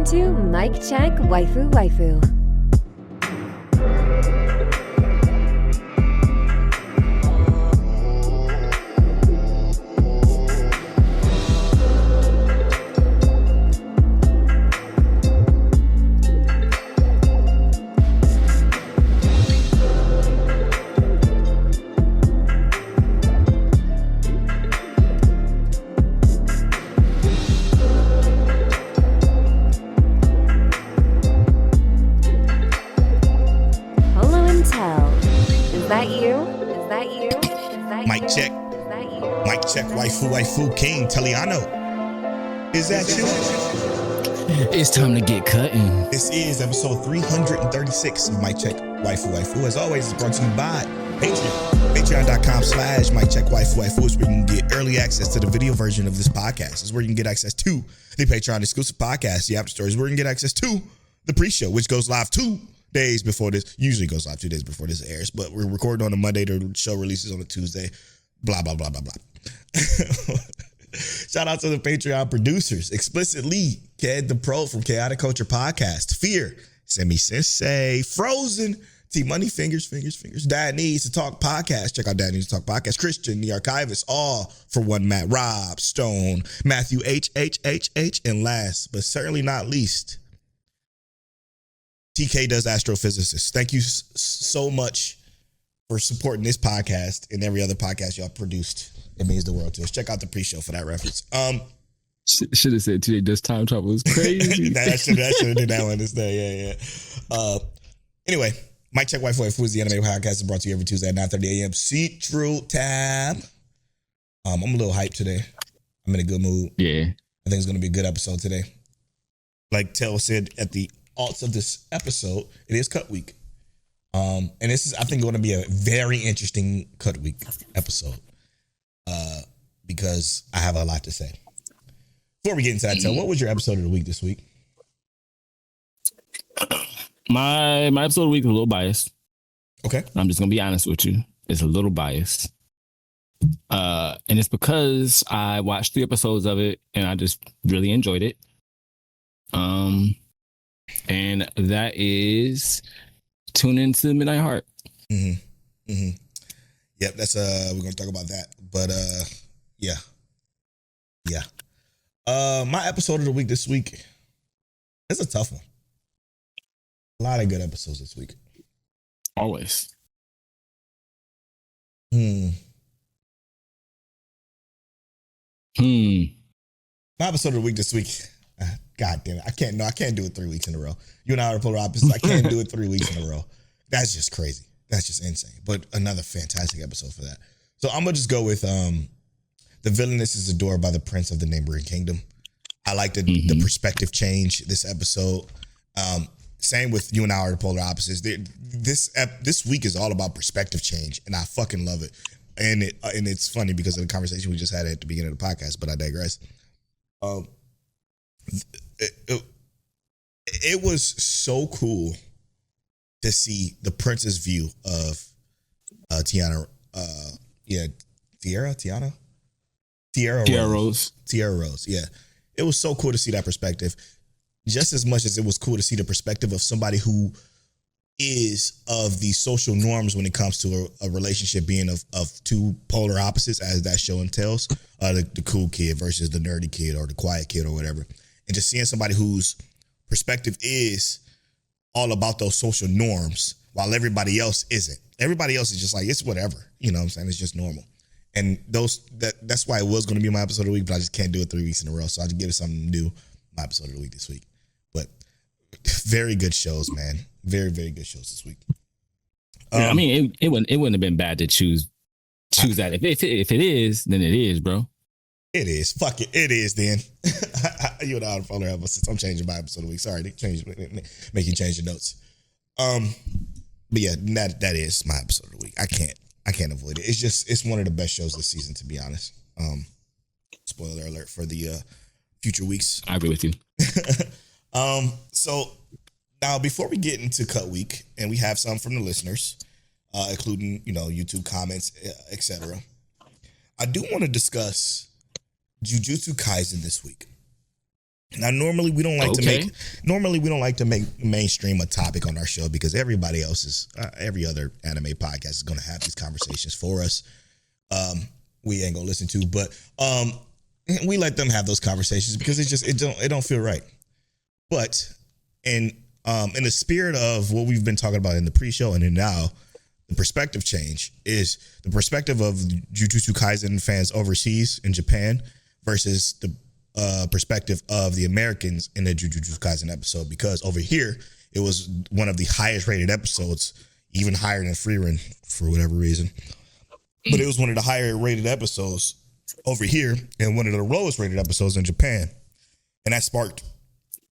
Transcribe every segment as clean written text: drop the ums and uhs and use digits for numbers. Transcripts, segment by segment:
Welcome to Mic Check Waifu Waifu. Check waifu King Teliano. Is that you? It's time to get cutting. This is episode 336 of Mic Check Waifu. As always, it's brought to you by Patreon. Patreon.com/Mic Check Waifu is where you can get early access to the video version of this podcast. It's where you can get access to the Patreon exclusive podcast, the after stories, where you can get access to the pre-show, which goes live 2 days before this. Usually goes live 2 days before this airs, but we're recording on a Monday. The show releases on a Tuesday. Blah, blah, blah, blah, blah. Shout out to the Patreon producers. Explicitly, Ked the Pro from Chaotic Culture Podcast. Fear, Semi Sensei, Frozen, T Money, Fingers. Dad Needs to Talk Podcast. Check out Dad Needs to Talk Podcast. Christian, the Archivist, all for one Matt, Rob, Stone, Matthew H, and last but certainly not least, TK Does Astrophysicist. Thank you so much for supporting this podcast and every other podcast y'all produced. It means the world to us. Check out the pre-show for that reference. Should have said today does time travel is crazy. I should have did that one this day. Yeah. Anyway, Mic Check Waifu is the anime podcast is brought to you every Tuesday at 9:30 a.m. See-through tab. I'm a little hyped today. I'm in a good mood. Yeah. I think it's going to be a good episode today. Like Tel said at the alts of this episode, it is cut week. And this is, I think, going to be a very interesting cut week episode. Because I have a lot to say. Before we get into that, Tel, what was your episode of the week this week? My episode of the week is a little biased. Okay. I'm just gonna be honest with you. It's a little biased. And it's because I watched 3 episodes of it and I just really enjoyed it. And that is Tune Into Midnight Heart. Yep, that's we're gonna talk about that. But yeah. My episode of the week this week is a tough one. A lot of good episodes this week. Always. My episode of the week this week. God damn it. I can't do it 3 weeks in a row. You and I are polar opposites. I can't do it 3 weeks in a row. That's just crazy. That's just insane. But another fantastic episode for that. So I'm gonna just go with The Villainess is Adored by the Prince of the Neighboring Kingdom. I like the perspective change this episode. Same with You and I are the polar opposites. This week is all about perspective change, and I fucking love it. And it's funny because of the conversation we just had at the beginning of the podcast, but I digress. It was so cool to see the prince's view of Tiana. Tiara Rose. Yeah. It was so cool to see that perspective. Just as much as it was cool to see the perspective of somebody who is of the social norms when it comes to a relationship being of two polar opposites, as that show entails, the cool kid versus the nerdy kid or the quiet kid or whatever. And just seeing somebody whose perspective is all about those social norms while everybody else isn't. Everybody else is just like, it's whatever. You know what I'm saying? It's just normal. And that's why it was going to be my episode of the week, but I just can't do it 3 weeks in a row. So I just give it something new, my episode of the week this week. But very good shows, man. Very, very good shows this week. Yeah, I mean, it wouldn't have been bad to choose that. If it is, then it is, bro. It is. Fuck it. It is then. You and I are following ever since I'm changing my episode of the week. Sorry, make you change your notes. But yeah, that is my episode of the week. I can't avoid it. It's one of the best shows this season, to be honest. Spoiler alert for the future weeks. I agree with you. So now before we get into cut week, and we have some from the listeners, including, YouTube comments, etc. I do want to discuss Jujutsu Kaisen this week. Now, normally we don't like to make mainstream a topic on our show because everybody else is every other anime podcast is going to have these conversations for us. We ain't gonna listen to, but we let them have those conversations because it don't feel right. But in the spirit of what we've been talking about in the pre-show and then now, the perspective change is the perspective of Jujutsu Kaisen fans overseas in Japan versus the perspective of the Americans in the Jujutsu Kaisen episode, because over here it was one of the highest rated episodes, even higher than Frieren for whatever reason. But it was one of the higher rated episodes over here and one of the lowest rated episodes in Japan. And that sparked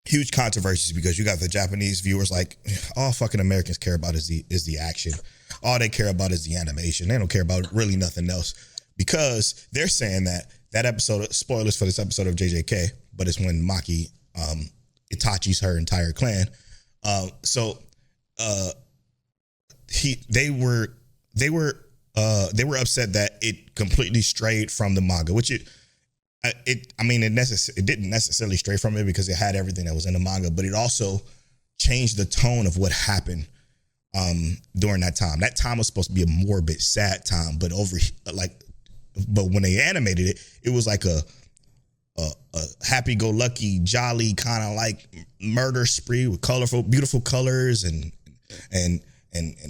huge controversies because you got the Japanese viewers like, all fucking Americans care about is the action. All they care about is the animation. They don't care about really nothing else, because they're saying that episode, spoilers for this episode of JJK, but it's when Maki Itachi's her entire clan. They were upset that it completely strayed from the manga, which it didn't necessarily stray from it because it had everything that was in the manga, but it also changed the tone of what happened during that time. That time was supposed to be a morbid, sad time, but when they animated it, it was like a happy-go-lucky, jolly kind of like murder spree with colorful, beautiful colors and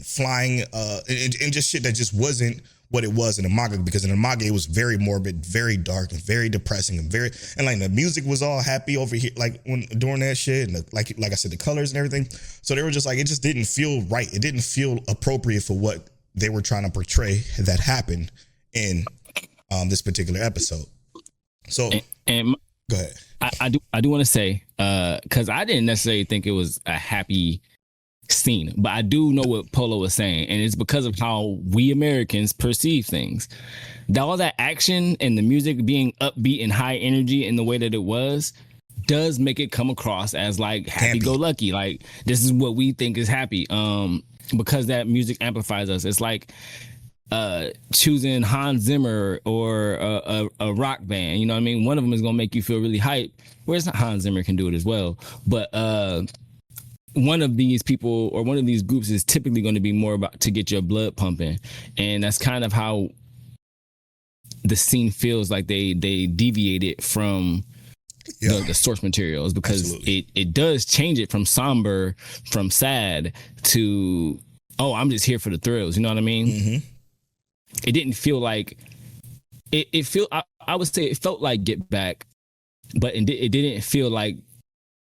flying and just shit that just wasn't what it was in the manga, because in the manga it was very morbid, very dark, and very depressing, and like the music was all happy over here, like when during that shit, and like I said, the colors and everything. So they were just like, it just didn't feel right. It didn't feel appropriate for what they were trying to portray that happened in this particular episode. So and go ahead. I do want to say, because I didn't necessarily think it was a happy scene, but I do know what Polo was saying, and it's because of how we Americans perceive things. All that action and the music being upbeat and high energy in the way that it was does make it come across as like happy-go-lucky, like this is what we think is happy. Because that music amplifies us. It's like choosing Hans Zimmer or a rock band. You know what I mean? One of them is gonna make you feel really hype, whereas Hans Zimmer can do it as well, but one of these people or one of these groups is typically going to be more about to get your blood pumping, and that's kind of how the scene feels like they deviated from the source materials, because it does change it from somber, from sad to, oh, I'm just here for the thrills. You know what I mean? Mm-hmm. It didn't feel like I would say it felt like Get Back, but it didn't feel like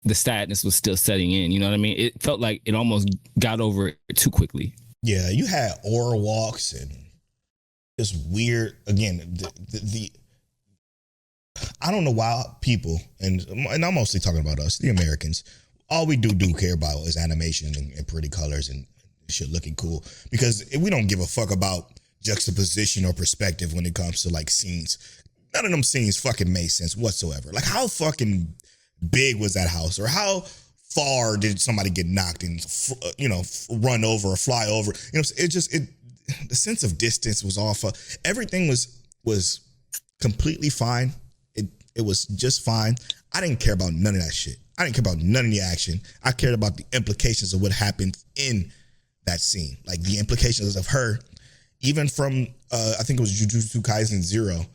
the sadness was still setting in. You know what I mean? It felt like it almost got over it too quickly. Yeah, you had aura walks and just weird. Again, the I don't know why people, and I'm mostly talking about us, the Americans, all we do care about is animation and pretty colors and shit looking cool, because we don't give a fuck about juxtaposition or perspective when it comes to like scenes. None of them scenes fucking made sense whatsoever. Like, how fucking big was that house, or how far did somebody get knocked and run over or fly over? The sense of distance was off. Everything was completely fine. It was just fine. I didn't care about none of that shit. I didn't care about none of the action. I cared about the implications of what happened in that scene, like the implications of her, even from I think it was Jujutsu Kaisen 0,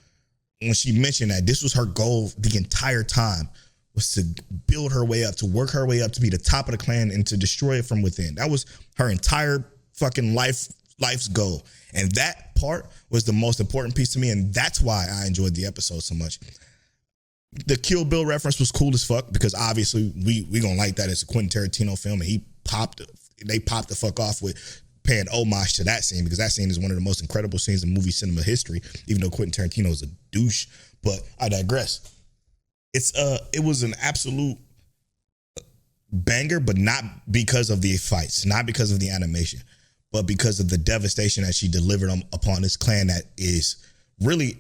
when she mentioned that this was her goal the entire time, was to build her way up, to work her way up, to be the top of the clan and to destroy it from within. That was her entire fucking life's goal. And that part was the most important piece to me. And that's why I enjoyed the episode so much. The Kill Bill reference was cool as fuck, because obviously we gonna like that. It's a Quentin Tarantino film, and they popped the fuck off with paying homage to that scene, because that scene is one of the most incredible scenes in movie cinema history, even though Quentin Tarantino is a douche. But I digress. It was an absolute banger, but not because of the fights, not because of the animation, but because of the devastation that she delivered upon this clan that is really,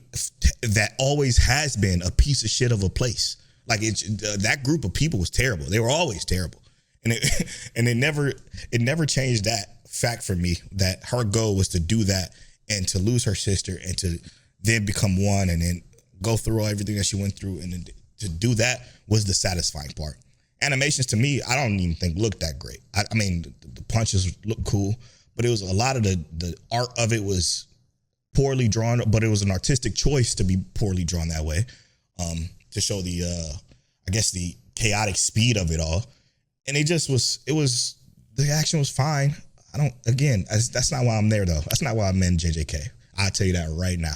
that always has been a piece of shit of a place. Like, that group of people was terrible. They were always terrible, and it never changed that fact for me, that her goal was to do that and to lose her sister and to then become one and then go through everything that she went through and then to do that was the satisfying part. Animations to me, I don't even think looked that great. I mean, the punches look cool, but it was a lot of the art of it was poorly drawn, but it was an artistic choice to be poorly drawn that way, to show the I guess the chaotic speed of it all. And the action was fine. That's not why I'm there though. That's not why I'm in JJK. I'll tell you that right now.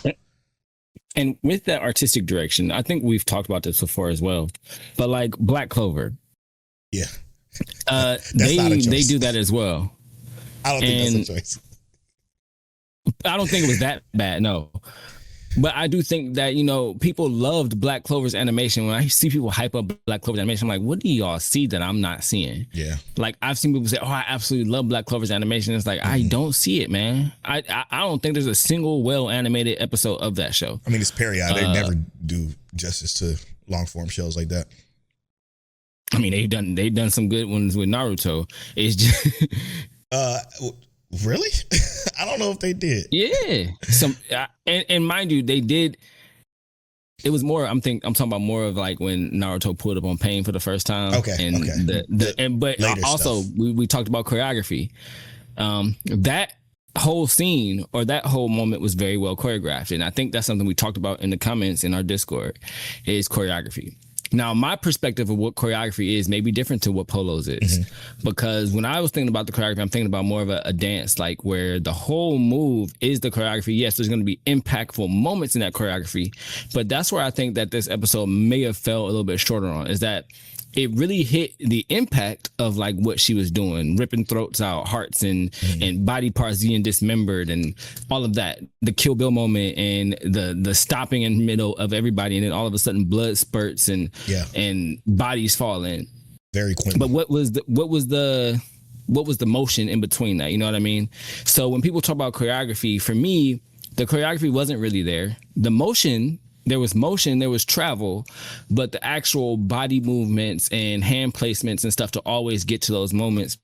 And with that artistic direction, I think we've talked about this before as well, but like Black Clover. Yeah. They do that as well. I don't think that's a choice. I don't think it was that bad, no. But I do think that, people loved Black Clover's animation. When I see people hype up Black Clover's animation, I'm like, what do y'all see that I'm not seeing? Yeah. Like, I've seen people say, oh, I absolutely love Black Clover's animation. It's like, I don't see it, man. I don't think there's a single well-animated episode of that show. I mean, it's Period. They never do justice to long-form shows like that. I mean, they've done some good ones with Naruto. It's just... Really? I don't know if they did. Yeah. And mind you, they did. It was more. I'm talking about more of like when Naruto pulled up on Pain for the first time. Okay. And but also we talked about choreography. That whole scene or that whole moment was very well choreographed, and I think that's something we talked about in the comments in our Discord is choreography. Now, my perspective of what choreography is may be different to what Polo's is, because when I was thinking about the choreography, I'm thinking about more of a dance, like where the whole move is the choreography. Yes, there's going to be impactful moments in that choreography, but that's where I think that this episode may have fell a little bit shorter on, is that it really hit the impact of like what she was doing, ripping throats out, hearts and body parts being dismembered and all of that. The Kill Bill moment and the stopping in the middle of everybody, and then all of a sudden blood spurts and bodies falling. Very quick. But what was the motion in between that? You know what I mean? So when people talk about choreography, for me, the choreography wasn't really there. The motion. There was motion, there was travel, but the actual body movements and hand placements and stuff to always get to those moments,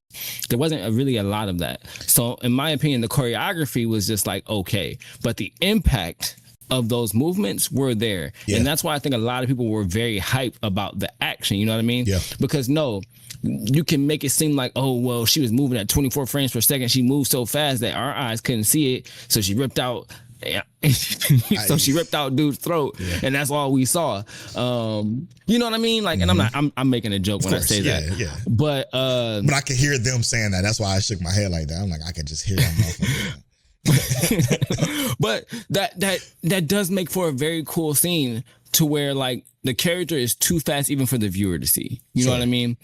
there wasn't really a lot of that. So in my opinion, the choreography was just like, okay, but the impact of those movements were there. Yeah. And that's why I think a lot of people were very hyped about the action. You know what I mean? Yeah. Because you can make it seem like, oh, well, she was moving at 24 frames per second. She moved so fast that our eyes couldn't see it. So she ripped out. Yeah. So she ripped out dude's throat, and that's all we saw. You know what I mean? Like, and I'm making a joke when I say that. Yeah. But I could hear them saying that. That's why I shook my head like that. I'm like, I could just hear them. But that does make for a very cool scene to where like the character is too fast even for the viewer to see. You know what I mean?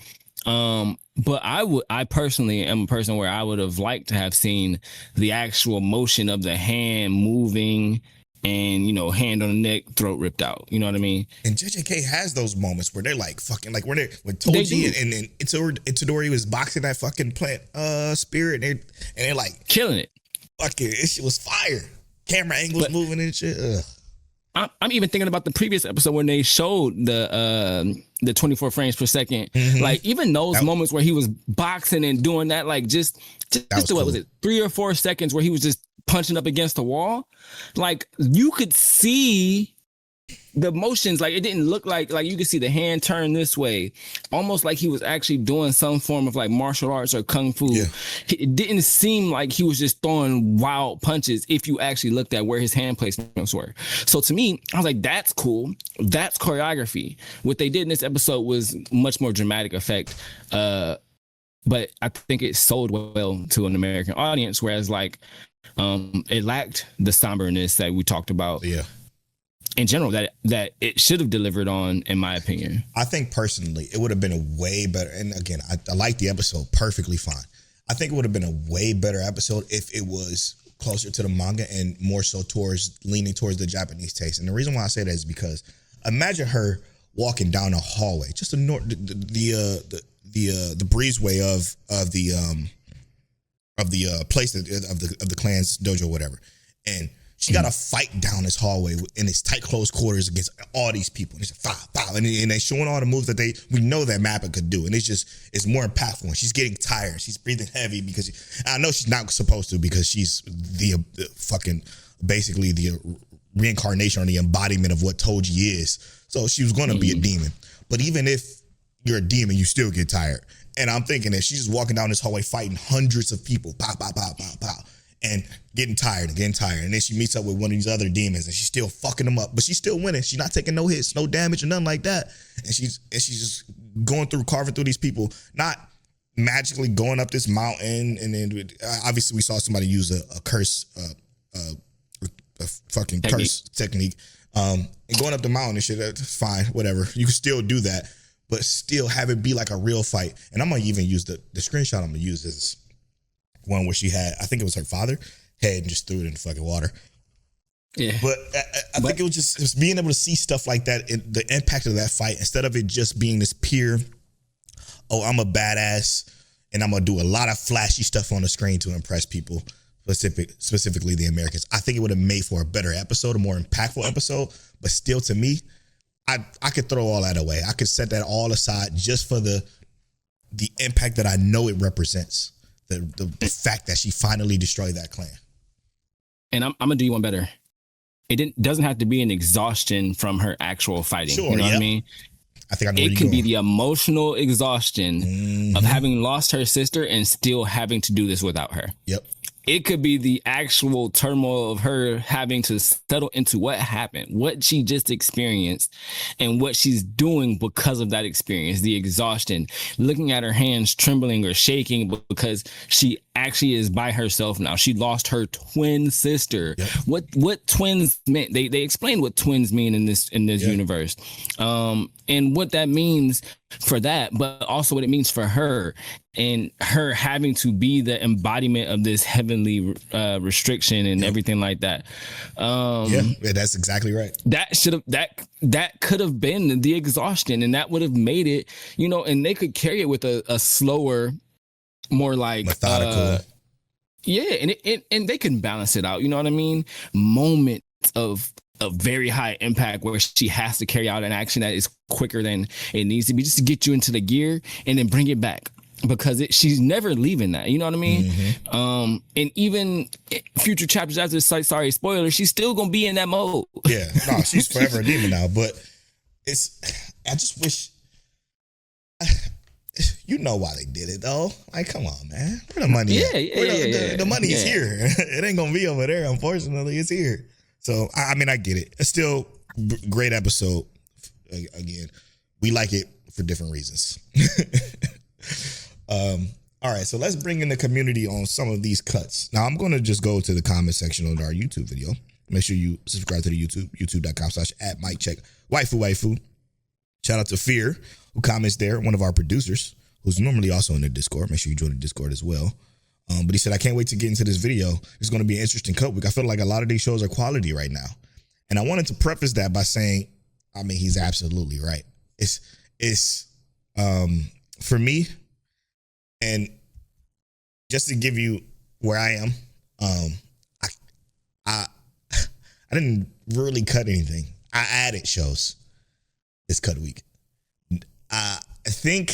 But I personally am a person where I would have liked to have seen the actual motion of the hand moving and, hand on the neck, throat ripped out. You know what I mean? And JJK has those moments where they're like fucking, like when Toji and then Itadori was boxing that fucking plant spirit and they're like killing it. Fucking, it shit was fire. Camera angles moving and shit. Ugh. I'm even thinking about the previous episode when they showed the 24 frames per second. Like even those moments where he was boxing and doing that, like just what was it, 3 or 4 seconds where he was just punching up against the wall. Like you could see the motions, like it didn't look like you could see the hand turn this way, almost like he was actually doing some form of like martial arts or kung fu. Yeah. It didn't seem like he was just throwing wild punches if you actually looked at where his hand placements were. So to me, I was like, that's cool. That's choreography. What they did in this episode was much more dramatic effect. But I think it sold well to an American audience, whereas like it lacked the somberness that we talked about. Yeah. In general, that it should have delivered on, in my opinion. I think personally, it would have been a way better. And again, I like the episode perfectly fine. I think it would have been a way better episode if it was closer to the manga and more so leaning towards the Japanese taste. And the reason why I say that is because imagine her walking down a hallway, just the breezeway of the place of the clan's dojo, whatever, and she got to fight down this hallway in this tight, close quarters against all these people. And it's like, and they're showing all the moves that we know that Mappa could do. And it's more impactful. And she's getting tired. She's breathing heavy because I know she's not supposed to because she's the fucking, basically the reincarnation or the embodiment of what Toji is. So she was going to be a demon. But even if you're a demon, you still get tired. And I'm thinking that she's just walking down this hallway fighting hundreds of people, pow, pow, pow, pow, pow, and getting tired. And then she meets up with one of these other demons and she's still fucking them up, but she's still winning. She's not taking no hits, no damage or nothing like that. And she's just carving through these people, not magically going up this mountain. And then obviously we saw somebody use a curse, a fucking curse technique, and going up the mountain and shit. That's fine, whatever. You can still do that, but still have it be like a real fight. And I'm gonna even use the screenshot I'm gonna use is one where she had, I think it was her father, head and just threw it in the fucking water. Yeah. But I think it was just being able to see stuff like that, the impact of that fight, instead of it just being this pure, oh, I'm a badass and I'm gonna do a lot of flashy stuff on the screen to impress people, specifically the Americans. I think it would have made for a better episode, a more impactful episode. But still, to me, I could throw all that away. I could set that all aside just for the impact that I know it represents. The fact that she finally destroyed that clan. And I'm gonna do you one better. It doesn't have to be an exhaustion from her actual fighting. Sure, you know what I mean? I think I know it can be the emotional exhaustion of having lost her sister and still having to do this without her. Yep. It could be the actual turmoil of her having to settle into what happened, what she just experienced, and what she's doing because of that experience, the exhaustion, looking at her hands trembling or shaking because she actually is by herself now. She lost her twin sister. Yep. What twins meant. They explained what twins mean in this universe. And what that means for that, but also what it means for her and her having to be the embodiment of this heavenly restriction and everything like that. Yeah, that's exactly right. That could have been the exhaustion, and that would have made it, and they could carry it with a slower, more like methodical. And they can balance it out. You know what I mean? Moments of a very high impact where she has to carry out an action that is quicker than it needs to be, just to get you into the gear and then bring it back, because she's never leaving that. You know what I mean? Mm-hmm. And even future chapters after this, sorry, spoiler, she's still gonna be in that mode. Yeah, no, she's forever a demon now. But I just wish. You know why they did it though. Like, come on, man. Where the money at? The money is here. It ain't gonna be over there. Unfortunately, it's here. So, I mean, I get it. It's still great episode. Again, we like it for different reasons. All right, so let's bring in the community on some of these cuts. Now, I'm going to just go to the comment section of our YouTube video. Make sure you subscribe to the youtube.com/@MikeCheckWaifu. Shout out to Fear, who comments there, one of our producers, who's normally also in the Discord. Make sure you join the Discord as well. But he said, I can't wait to get into this video. It's going to be an interesting cut week. I feel like a lot of these shows are quality right now. And I wanted to preface that by saying, I mean, he's absolutely right. It's for me, and just to give you where I am, I didn't really cut anything. I added shows this cut week. I think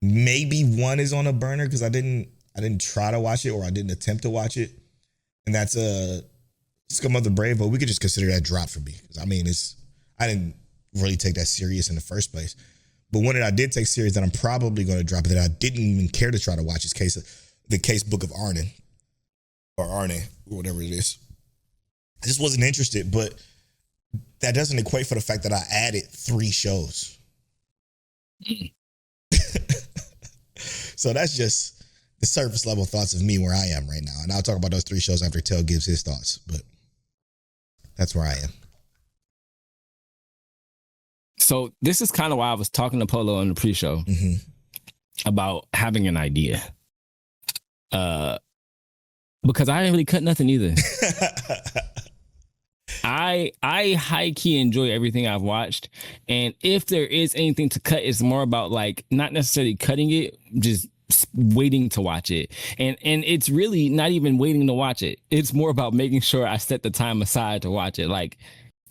maybe one is on a burner because I didn't try to watch it, or I didn't attempt to watch it. And that's Scum of the Brave, but we could just consider that drop for me. I mean, I didn't really take that serious in the first place. But one that I did take serious that I'm probably going to drop, that I didn't even care to try to watch, is the case book of Arne, or whatever it is. I just wasn't interested, but that doesn't equate for the fact that I added 3 shows. So that's just the surface level thoughts of me where I am right now. And I'll talk about those 3 shows after Tell gives his thoughts, but that's where I am. So this is kind of why I was talking to Polo on the pre-show about having an idea. Because I didn't really cut nothing either. I high key enjoy everything I've watched, and if there is anything to cut, it's more about like not necessarily cutting it, just waiting to watch it. And it's really not even waiting to watch it. It's more about making sure I set the time aside to watch it. Like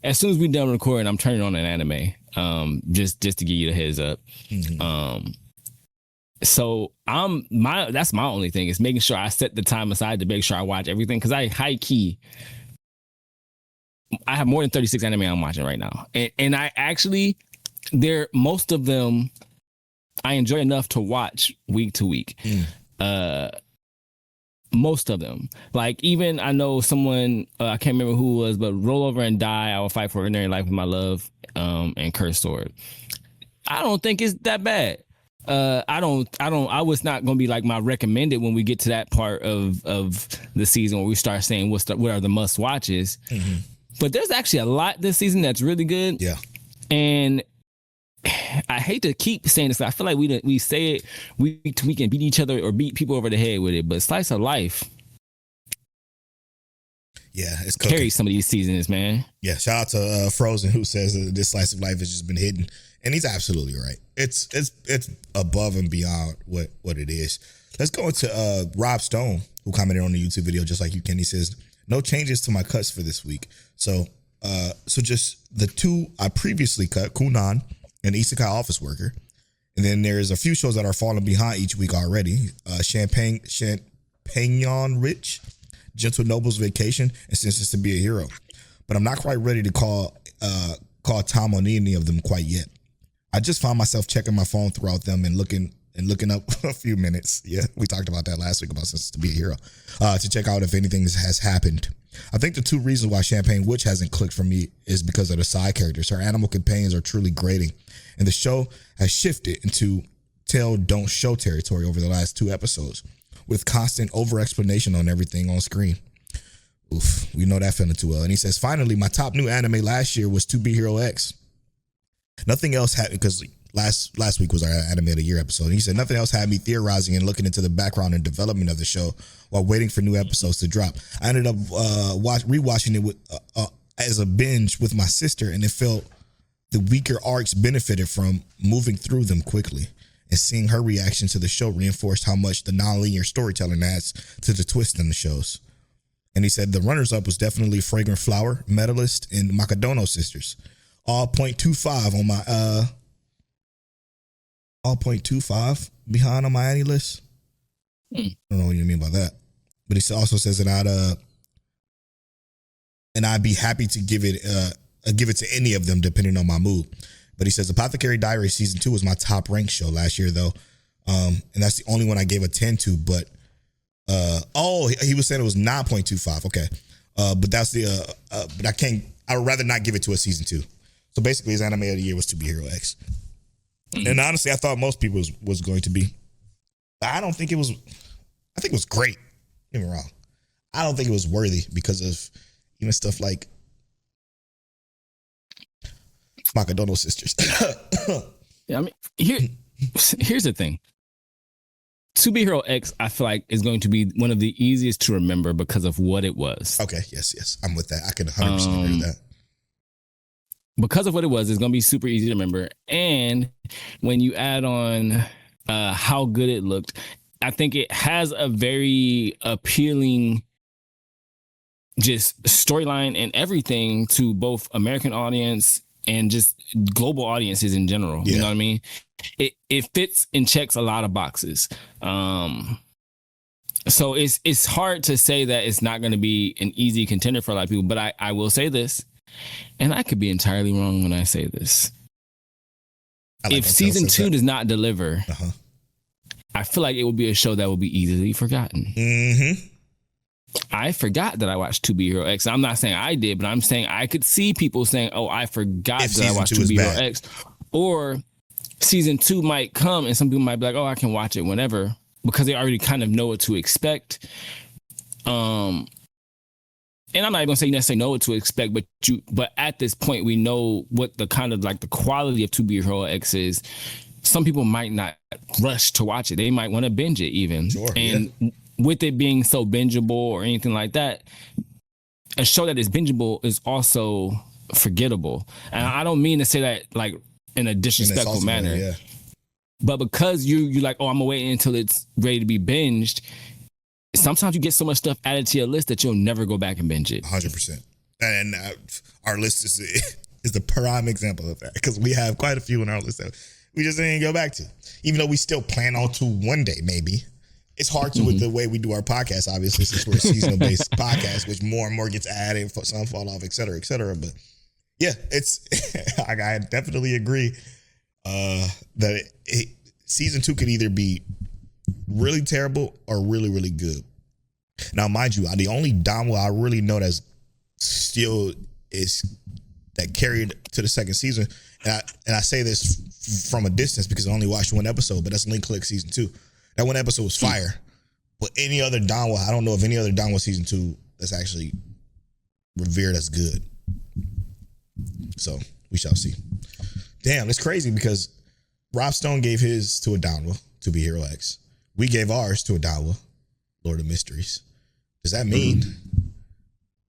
as soon as we're done recording, I'm turning on an anime. Just to give you the heads up. So that's my only thing, is making sure I set the time aside to make sure I watch everything, because I high key I have more than 36 anime I'm watching right now. And I actually, most of them I enjoy enough to watch week to week. Most of them. Like, even I know someone, I can't remember who it was, but Roll Over and Die, I Will Fight for Ordinary Life with My Love, and Cursed Sword. I don't think it's that bad. I was not going to be like my recommended when we get to that part of the season where we start saying what are the must watches. But there's actually a lot this season that's really good. Yeah. And I hate to keep saying this. I feel like we say it, we can beat each other or beat people over the head with it, but Slice of Life, yeah, it's cooking. Carries some of these seasons, man. Yeah, shout out to Frozen, who says that this Slice of Life has just been hidden, and he's absolutely right. It's above and beyond what it is. Let's go into Rob Stone, who commented on the YouTube video just like you, Kenny. Says no changes to my cuts for this week. So just the two I previously cut, Kunan and Isekai Office Worker. And then there's a few shows that are falling behind each week already. Champagne Rich, Gentle Noble's Vacation, and Senses to Be a Hero. But I'm not quite ready to call time on any of them quite yet. I just found myself checking my phone throughout them and looking up a few minutes. Yeah, we talked about that last week about Senses to Be a Hero. To check out if anything has happened. I think the two reasons why Champagne Witch hasn't clicked for me is because of the side characters. Her animal companions are truly grating, and the show has shifted into tell, don't show territory over the last 2 episodes, with constant over-explanation on everything on screen. Oof, we know that feeling too well. And he says, finally, my top new anime last year was To Be Hero X. Nothing else happened, because last week was our Anime of the Year episode. And he said, nothing else had me theorizing and looking into the background and development of the show while waiting for new episodes to drop. I ended up rewatching it as a binge with my sister, and it felt the weaker arcs benefited from moving through them quickly. And seeing her reaction to the show reinforced how much the non-linear storytelling adds to the twist in the shows. And he said the runners-up was definitely Fragrant Flower, Medalist, and Macadono Sisters. All 0.25 on my all 0.25 behind on my Annie list. I don't know what you mean by that. But he also says that I'd be happy to give it to any of them depending on my mood. But he says Apothecary Diary season 2 was my top ranked show last year though. And that's the only one I gave a 10 to, but he was saying it was 9.25. Okay. But that's but I would rather not give it to a season 2. So basically his anime of the year was To Be Hero X. And honestly, I thought most people was going to be. I don't think it was. I think it was great. Don't get me wrong. I don't think it was worthy because of even stuff like Macadono Sisters. Yeah, I mean, here's the thing. To Be Hero X, I feel like is going to be one of the easiest to remember because of what it was. Okay, yes, I'm with that. I can 100% agree with that. Because of what it was, it's going to be super easy to remember. And when you add on how good it looked, I think it has a very appealing just storyline and everything to both American audience and just global audiences in general. Yeah. You know what I mean? It fits and checks a lot of boxes. So it's hard to say that it's not going to be an easy contender for a lot of people. But I will say this. And I could be entirely wrong when I say this. If season 2 does not deliver, I feel like it will be a show that will be easily forgotten. Mm-hmm. I forgot that I watched To Be Hero X. I'm not saying I did, but I'm saying I could see people saying, oh, I forgot that I watched To Be Hero X. Or season 2 might come and some people might be like, oh, I can watch it whenever because they already kind of know what to expect. And I'm not even gonna say necessarily know what to expect, but at this point we know what the kind of like the quality of To Be Hero X is. Some people might not rush to watch it; they might want to binge it even. Sure, and with it being so bingeable or anything like that, a show that is bingeable is also forgettable. And I don't mean to say that like in a disrespectful manner, yeah. But because you like, oh, I'm gonna wait until it's ready to be binged. Sometimes you get so much stuff added to your list that you'll never go back and binge it. 100%. And our list is the prime example of that because we have quite a few on our list that we just didn't go back to. Even though we still plan on to one day, maybe. it's hard to with the way we do our podcast, obviously, since we're a seasonal based podcast, which more and more gets added, some fall off, et cetera, et cetera. But yeah, it's I definitely agree that season 2 could either be really terrible or really, really good. Now, mind you, the only Donwell I really know that's still is that carried to the second season, and I say this from a distance because I only watched one episode, but that's Link Click season 2. That one episode was fire. But any other Donwell, I don't know of any other Donwell season 2 that's actually revered as good. So we shall see. Damn, it's crazy because Rob Stone gave his to a Donwell, To Be Hero X. We gave ours to a Donwell, Lord of Mysteries. Does that mean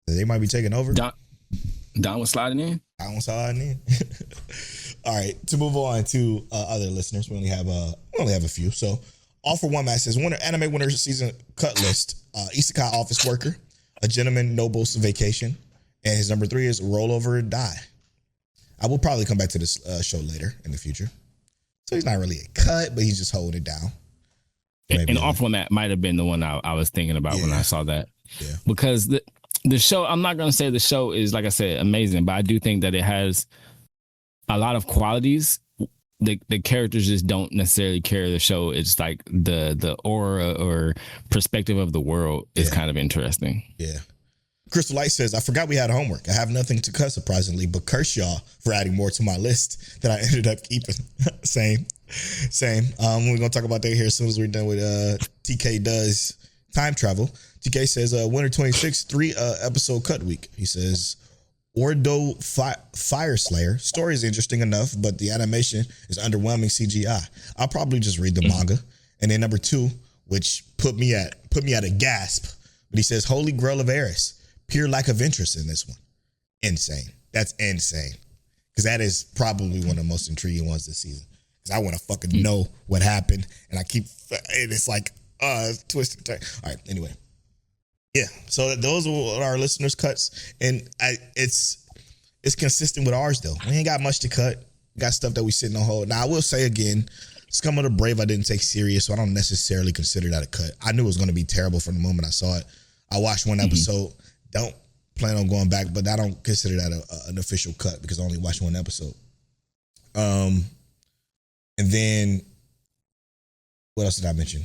that they might be taking over? Don was sliding in? Don was sliding in. All right, to move on to other listeners, we only have a few. So, All for One Match says, anime winner season cut list. Isekai Office Worker, A Gentleman Noble's Vacation, and his number 3 is Roll Over and Die. I will probably come back to this show later in the future. So he's not really a cut, but he's just holding it down. And All for One Match might have been the one I was thinking about when I saw that. Yeah. Because the show, I'm not going to say the show is, like I said, amazing, but I do think that it has a lot of qualities. The characters just don't necessarily carry the show. It's like the aura or perspective of the world is kind of interesting. Yeah. Crystal Light says, I forgot we had homework. I have nothing to cut, surprisingly, but curse y'all for adding more to my list that I ended up keeping. Same. We're going to talk about that here as soon as we're done with TK Does Time Travel. TK says, Winter 26, 3 episode cut week. He says, Ordo Fire Slayer. Story is interesting enough, but the animation is underwhelming CGI. I'll probably just read the manga. And then number 2, which put me at a gasp, but he says, Holy Grail of Eris. Pure lack of interest in this one. Insane. That's insane. Because that is probably one of the most intriguing ones this season. Because I want to fucking know what happened. And it's like, twist and turn. All right, anyway. Yeah, so those are our listeners' cuts. And it's consistent with ours, though. We ain't got much to cut. We got stuff that we sitting on hold. Now, I will say again, Scum of the Brave I didn't take serious, so I don't necessarily consider that a cut. I knew it was going to be terrible from the moment I saw it. I watched one episode. Don't plan on going back, but I don't consider that an official cut because I only watched one episode. And then what else did I mention?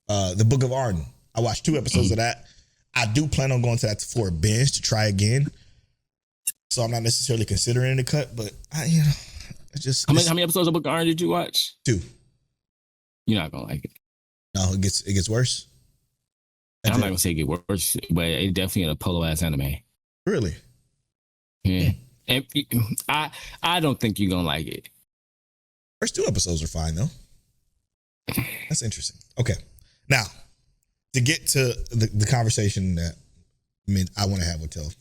The Book of Arden. I watched 2 episodes of that. I do plan on going to that for a binge to try again. So I'm not necessarily considering it a cut, but how many episodes of Book of Arden did you watch? 2. You're not gonna like it. No, it gets worse. I'm not gonna say it get worse, but it's definitely a polo ass anime. Really? Yeah. And I don't think you're gonna like it. First 2 episodes are fine though. That's interesting. Okay. Now, to get to the conversation that I want to have with Tel,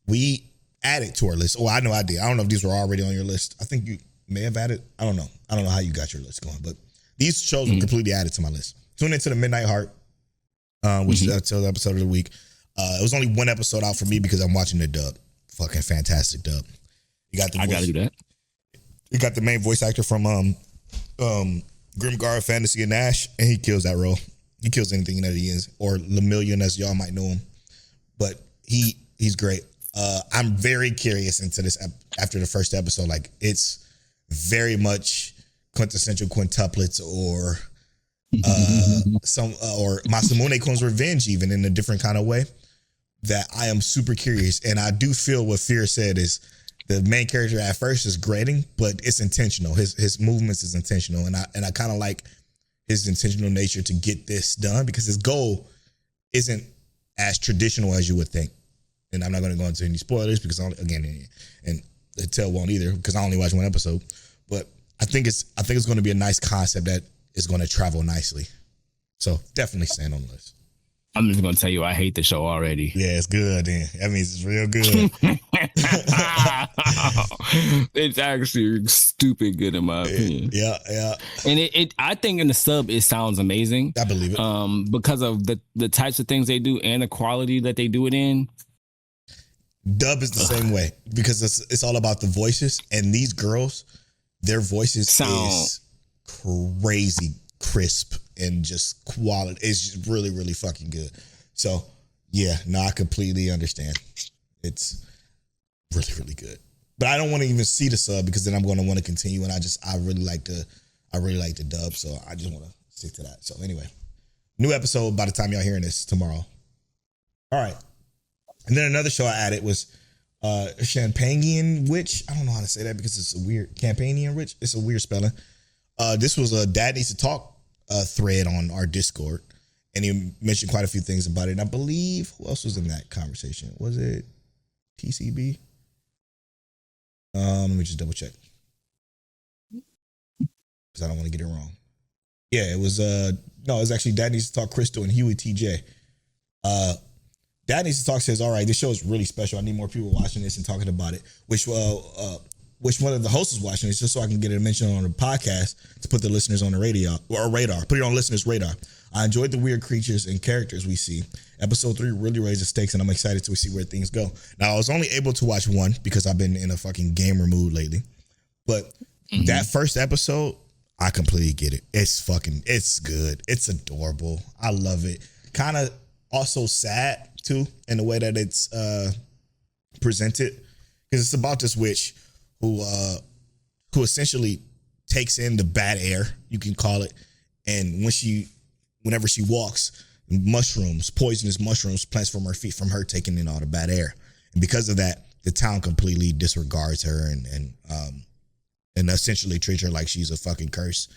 we added to our list. Oh, I know I did. I don't know if these were already on your list. I think you may have added. I don't know. I don't know how you got your list going, but these shows were completely added to my list. Tune into the Midnight Heart. Which is the episode of the week. It was only one episode out for me because I'm watching the dub. Fucking fantastic dub. You got I gotta do that. You got the main voice actor from Grimgar, Fantasy and Nash, and he kills that role. He kills anything that he is, or Lemillion as y'all might know him. But he's great. I'm very curious into this after the first episode. Like, it's very much quintessential quintuplets or or Masamune-kun's Revenge, even in a different kind of way, that I am super curious. And I do feel what Fear said is the main character at first is grating, but it's intentional. His movements is intentional. And I kind of like his intentional nature to get this done because his goal isn't as traditional as you would think. And I'm not going to go into any spoilers because and the Tell won't either because I only watched one episode. But I think it's going to be a nice concept that is going to travel nicely. So definitely stand on the list. I'm just going to tell you, I hate the show already. Yeah, it's good then. That means it's real good. It's actually stupid good in my opinion. Yeah. And I think in the sub, it sounds amazing. I believe it. Because of the types of things they do and the quality that they do it in. Dub is the same way because it's all about the voices, and these girls, their voices is crazy crisp and just quality. It's just really, really fucking good. So yeah, no, I completely understand. It's really, really good. But I don't want to even see the sub because then I'm going to want to continue, and I really like the dub, so I just want to stick to that. So anyway, new episode by the time y'all hearing this tomorrow. All right, and then another show I added was Champagnian Witch. I don't know how to say that because it's a weird Campanian Witch. It's a weird spelling. This was a Dad Needs to Talk thread on our Discord, and he mentioned quite a few things about it. And I believe who else was in that conversation? Was it TCB? Let me just double check because I don't want to get it wrong. Yeah, it was no, it was actually Dad Needs to Talk, Crystal and Huey TJ. Dad Needs to Talk says, all right, this show is really special. I need more people watching this and talking about it. Which one of the hosts is watching it, just so I can get a mention on the podcast to put the listeners on the radio or radar. Put it on listeners' radar. I enjoyed the weird creatures and characters we see. Episode 3 really raised the stakes, and I'm excited to see where things go. Now, I was only able to watch one because I've been in a fucking gamer mood lately. But that first episode, I completely get it. It's good. It's adorable. I love it. Kind of also sad, too, in the way that it's presented. Because it's about this witch who essentially takes in the bad air, you can call it. And whenever she walks, poisonous mushrooms plants from her feet from her taking in all the bad air. And because of that, the town completely disregards her and essentially treats her like she's a fucking curse.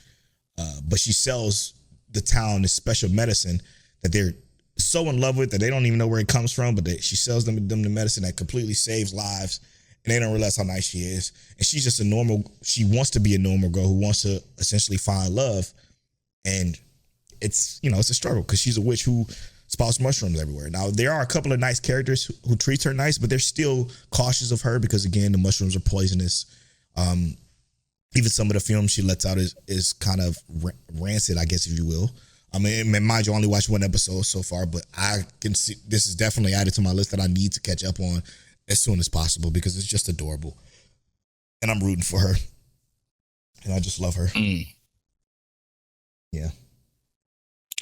But she sells the town this special medicine that they're so in love with that they don't even know where it comes from, but she sells them the medicine that completely saves lives. And they don't realize how nice she is. And she's just she wants to be a normal girl who wants to essentially find love. And it's a struggle because she's a witch who spouts mushrooms everywhere. Now, there are a couple of nice characters who treats her nice, but they're still cautious of her because, again, the mushrooms are poisonous. Even some of the films she lets out is kind of rancid, I guess, if you will. I mean, mind you, I only watched one episode so far, but I can see this is definitely added to my list that I need to catch up on as soon as possible because it's just adorable. And I'm rooting for her. And I just love her. Yeah.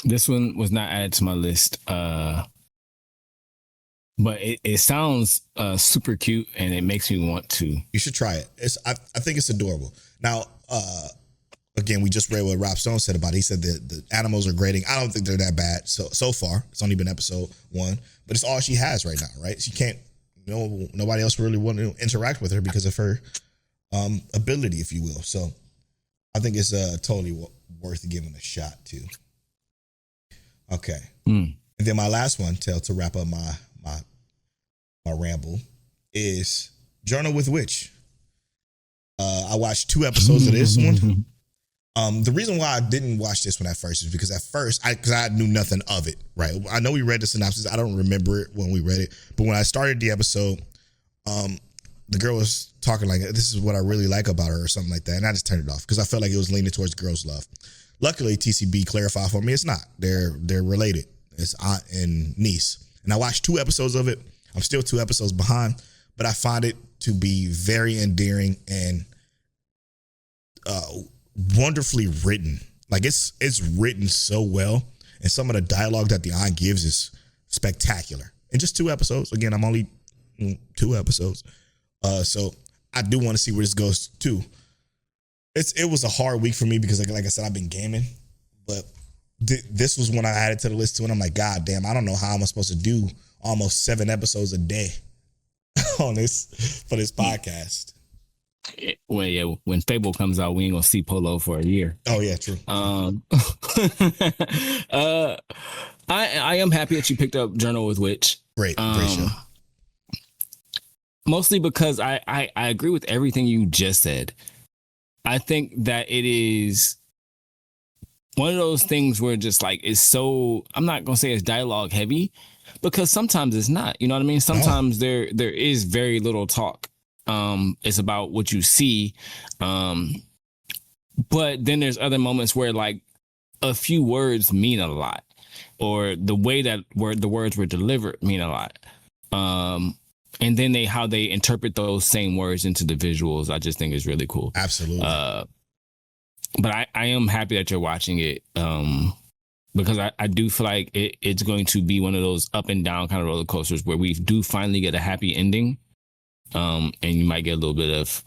This one was not added to my list. But it sounds super cute and it makes me want to. You should try it. I think it's adorable. Now, again, we just read what Rob Stone said about it. He said that the animals are grading. I don't think they're that bad so far. It's only been episode 1, but it's all she has right now, right? She can't. Nobody else really want to interact with her because of her ability, if you will. So I think it's totally worth giving a shot too. Okay. And then my last one to wrap up my ramble is Journal with Witch. I watched 2 episodes of this one. The reason why I didn't watch this one at first is because I knew nothing of it, right? I know we read the synopsis. I don't remember it when we read it. But when I started the episode, the girl was talking like, this is what I really like about her or something like that. And I just turned it off because I felt like it was leaning towards girls' love. Luckily, TCB clarified for me it's not. They're related. It's aunt and niece. And I watched 2 episodes of it. I'm still 2 episodes behind, but I find it to be very endearing and wonderfully written. Like it's written so well, and some of the dialogue that the aunt gives is spectacular. In just 2 episodes. Again, I'm only 2 episodes, so I do want to see where this goes too. It was a hard week for me because like I said, I've been gaming, but this was one I added to the list too, and I'm like, God damn, I don't know how I'm supposed to do almost 7 episodes a day on this for this podcast. Well, yeah, when Fable comes out, we ain't gonna see Polo for a year. Oh yeah, true. I am happy that you picked up Journal with Witch. Great show. Mostly because I agree with everything you just said. I think that it is one of those things where just like it's so, I'm not gonna say it's dialogue heavy because sometimes it's not. You know what I mean? Sometimes there is very little talk. It's about what you see. But then there's other moments where like a few words mean a lot, or the way that the words were delivered mean a lot. And then how they interpret those same words into the visuals, I just think is really cool. Absolutely. But I am happy that you're watching it. because I do feel like it's going to be one of those up and down kind of roller coasters where we do finally get a happy ending, and you might get a little bit of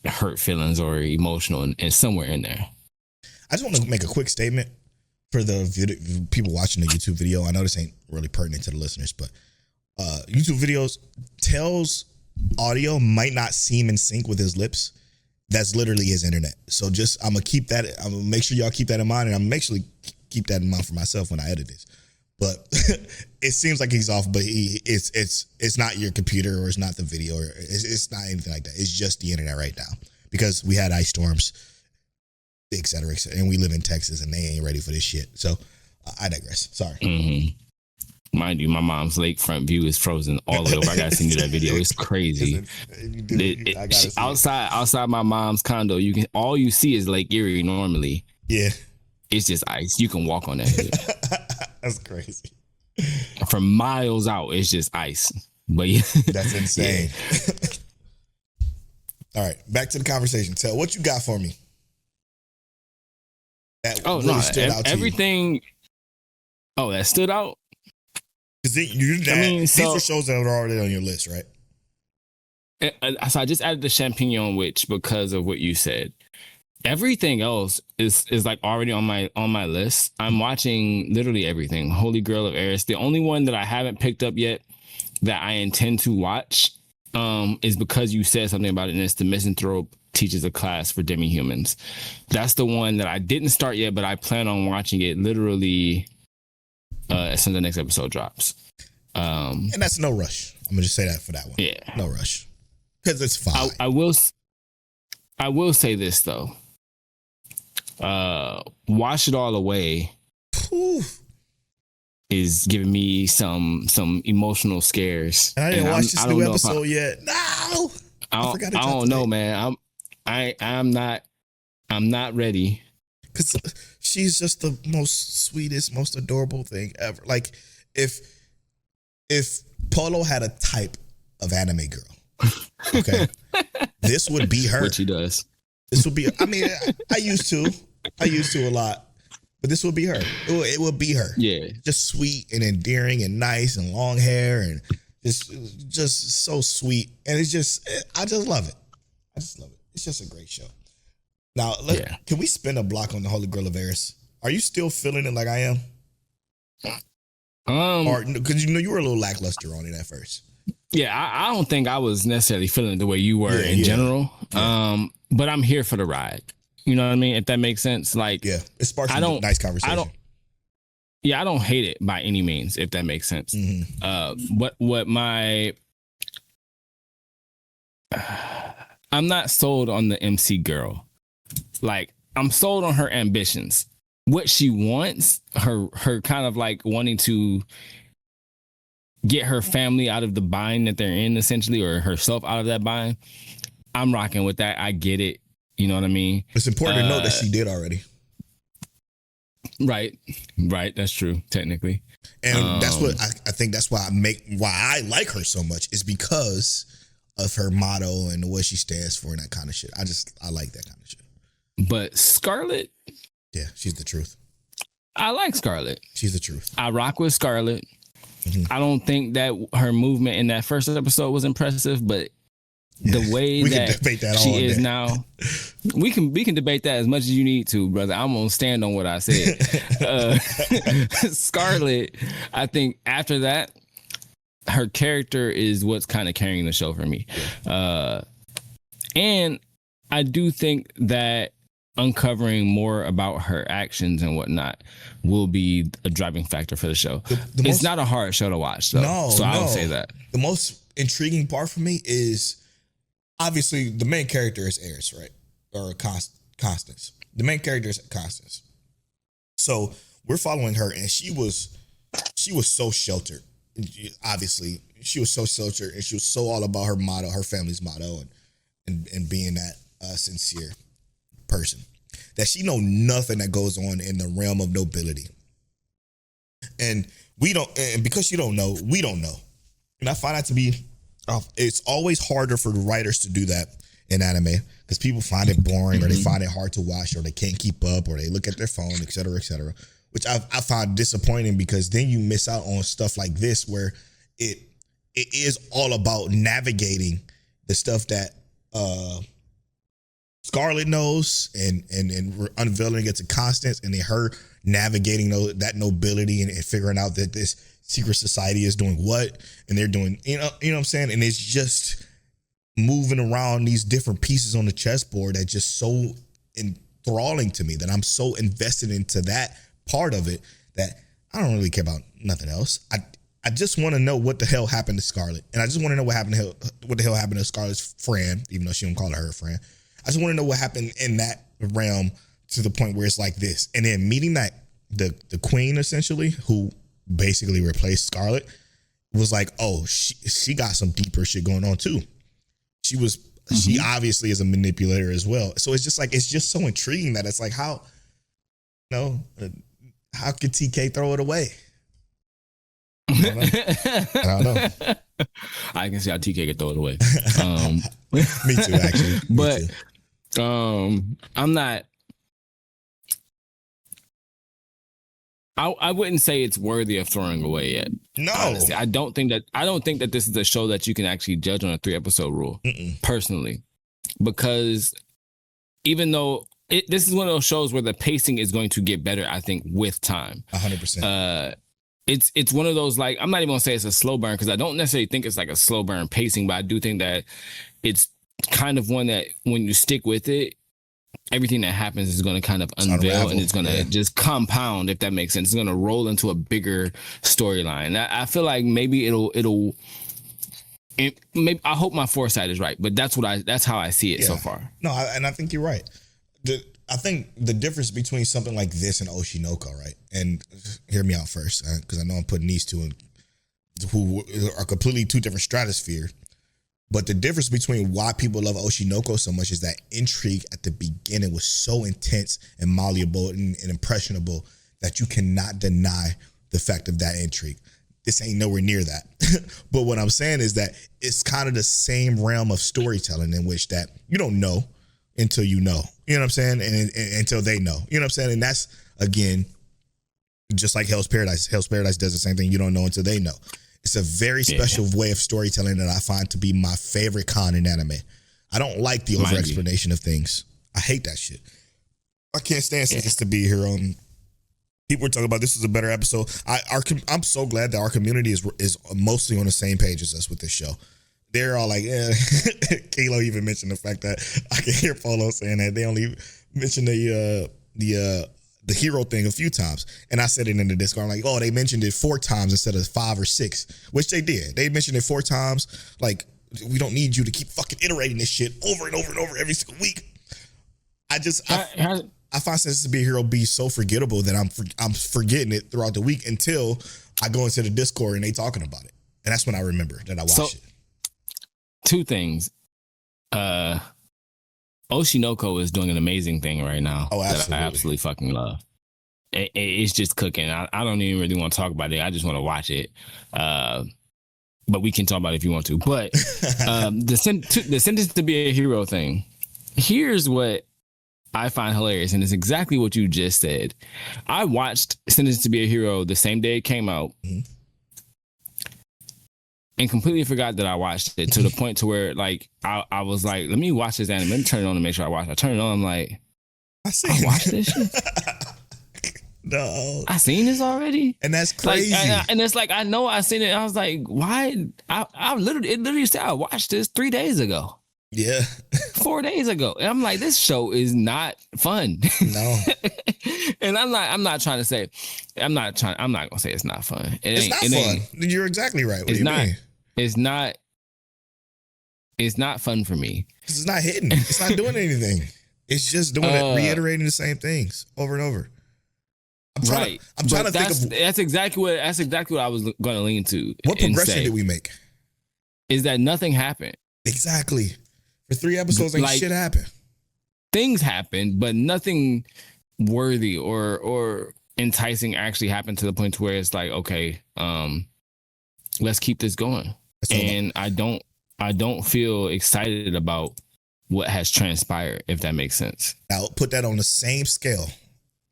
hurt feelings or emotional and somewhere in there. I just want to make a quick statement for the people watching the YouTube video. I know this ain't really pertinent to the listeners, but YouTube videos, Tell's audio might not seem in sync with his lips. That's literally his internet. So I'm gonna make sure y'all keep that in mind, and I'm actually keep that in mind for myself when I edit this. But it seems like he's off, but it's not your computer, or it's not the video, or it's not anything like that. It's just the internet right now, because we had ice storms, et cetera, and we live in Texas, and they ain't ready for this shit. So I digress. Sorry. Mm-hmm. Mind you, my mom's lakefront view is frozen all the way over. I gotta send you that video. It's crazy. Outside my mom's condo, all you see is Lake Erie normally. Yeah. It's just ice. You can walk on that. That's crazy. For miles out, it's just ice. But yeah. That's insane. Yeah. All right, back to the conversation. Tell what you got for me. That really stood out to everything. You. Oh, that stood out? Because these were shows that were already on your list, right? So I just added the Champignon Witch because of what you said. Everything else is like already on my list. I'm watching literally everything. Holy Grail of Eris. The only one that I haven't picked up yet that I intend to watch is because you said something about it, and it's The Misanthrope Teaches a Class for Demi-Humans. That's the one that I didn't start yet, but I plan on watching it literally as soon as the next episode drops. And that's no rush. I'm gonna just say that for that one. Yeah, no rush, because it's fine. I will say this though. Wash It All Away is giving me some emotional scares. And I didn't watch this new episode yet. No, I don't know, man. I'm not ready. Because she's just the most sweetest, most adorable thing ever. Like if Polo had a type of anime girl, okay, this would be her. Which she does. This would be. I mean, I used to a lot, but this would be her. It would be her. Yeah, just sweet and endearing and nice and long hair and just so sweet. And I just love it. I just love it. It's just a great show. Now, can we spin a block on the Holy Grail of Eris? Are you still feeling it like I am? Or because you were a little lackluster on it at first. Yeah, I don't think I was necessarily feeling it the way you were in general. Yeah. But I'm here for the ride. You know what I mean? If that makes sense. Like, yeah, it sparks a nice conversation. I don't hate it by any means, if that makes sense. Mm-hmm. What my I'm not sold on the MC girl. Like, I'm sold on her ambitions. What she wants, her kind of like wanting to get her family out of the bind that they're in, essentially, or herself out of that bind. I'm rocking with that. I get it. You know what I mean? It's important to note that she did already. Right. That's true, technically. And that's what I think that's why I like her so much, is because of her motto and what she stands for and that kind of shit. I like that kind of shit. But Scarlet, yeah, she's the truth. I like Scarlet. She's the truth. I rock with Scarlet. Mm-hmm. I don't think that her movement in that first episode was impressive, but the way that she is now, we can debate that as much as you need to, brother. I'm gonna stand on what I said. Scarlet, I think after that, her character is what's kind of carrying the show for me. And I do think that uncovering more about her actions and whatnot will be a driving factor for the show. It's not a hard show to watch, though. I'll say that. The most intriguing part for me is, obviously, the main character is Eris, right? Or Constance. The main character is Constance. So we're following her, and she was so sheltered. Obviously, she was so sheltered, and she was so all about her motto, her family's motto, and being that sincere person, that she know nothing that goes on in the realm of nobility. And because you don't know, we don't know. And I find that to be, it's always harder for the writers to do that in anime, because people find it boring, or they find it hard to watch, or they can't keep up, or they look at their phone, et cetera, et cetera. which I find disappointing because then you miss out on stuff like this where it is all about navigating the stuff that Scarlett knows and unveiling it to Constance, and then her navigating that nobility and figuring out that this secret society is doing what, and they're doing, you know what I'm saying? And it's just moving around these different pieces on the chessboard that just so enthralling to me, that I'm so invested into that part of it that I don't really care about nothing else. I just want to know what the hell happened to Scarlett, and I just want to know what the hell happened to Scarlett's friend, even though she don't call her friend. I just want to know what happened in that realm to the point where it's like this. And then meeting that the queen, essentially, who basically replaced Scarlett, was like, oh, she got some deeper shit going on too. She obviously is a manipulator as well. So it's just like, it's just so intriguing that it's like, how could TK throw it away? I don't know. I can see how TK could throw it away. Me too, actually. But I'm not. I wouldn't say it's worthy of throwing away yet. No, honestly, I don't think that this is a show that you can actually judge on a 3-episode rule. Personally, because even though this is one of those shows where the pacing is going to get better, I think, with time. 100%. It's one of those, like, I'm not even gonna say it's a slow burn, because I don't necessarily think it's like a slow burn pacing, but I do think that it's kind of one that when you stick with it, everything that happens is going to kind of unveil, and it's going to just compound, if that makes sense. It's going to roll into a bigger storyline. I feel like maybe maybe I hope my foresight is right, but that's how I see it so far. No, and I think you're right. I think the difference between something like this and Oshinoko, right? And hear me out first, because I know I'm putting these two in, who are completely two different stratospheres. But the difference between why people love Oshinoko so much is that intrigue at the beginning was so intense and malleable and impressionable that you cannot deny the fact of that intrigue. This ain't nowhere near that. But what I'm saying is that it's kind of the same realm of storytelling in which that you don't know until you know. You know what I'm saying? And until they know. You know what I'm saying? And that's, again, just like Hell's Paradise. Hell's Paradise does the same thing. You don't know until they know. It's a very special way of storytelling that I find to be my favorite con in anime. I don't like the over explanation of things. I hate that shit. I can't stand Sentenced to Be a Hero. And people were talking about this is a better episode. I'm so glad that our community is mostly on the same page as us with this show. They're all like, yeah. Kalo even mentioned the fact that I can hear Polo saying that they only mentioned the hero thing a few times. And I said it in the Discord. I'm like, oh, they mentioned it 4 times instead of 5 or 6, which they did. They mentioned it 4 times. Like, we don't need you to keep fucking iterating this shit over and over and over every single week. I find Sentenced to Be a Hero be so forgettable that I'm forgetting it throughout the week until I go into the Discord and they talking about it. And that's when I remember that I watched it. 2 things. Oshinoko is doing an amazing thing right now. Oh, absolutely. That I absolutely fucking love. It's just cooking. I don't even really want to talk about it. I just want to watch it. But we can talk about it if you want to. But the Sentenced to Be a Hero thing. Here's what I find hilarious, and it's exactly what you just said. I watched Sentenced to Be a Hero the same day it came out. Mm-hmm. And completely forgot that I watched it, to the point to where, like, I was like, let me watch this anime. Let me turn it on to make sure I watch it. I turn it on. I'm like, I watched this shit. No, I seen this already, and that's crazy. And it's like, I know I seen it. I was like, why? It literally said I watched this 3 days ago. Yeah, 4 days ago. And I'm like, this show is not fun. No. And I'm not trying to say, I'm not gonna say it's not fun. It's not fun. You're exactly right. What do you mean? It's not fun for me. It's not hitting. It's not doing anything. It's just doing it, reiterating the same things over and over. I'm trying to think of that's exactly what I was going to lean to. What progression did we make? Is that nothing happened? Exactly. For 3 episodes, like shit happened. Things happened, but nothing worthy or enticing actually happened to the point to where it's like, okay, let's keep this going. And I don't feel excited about what has transpired, if that makes sense. Now put that on the same scale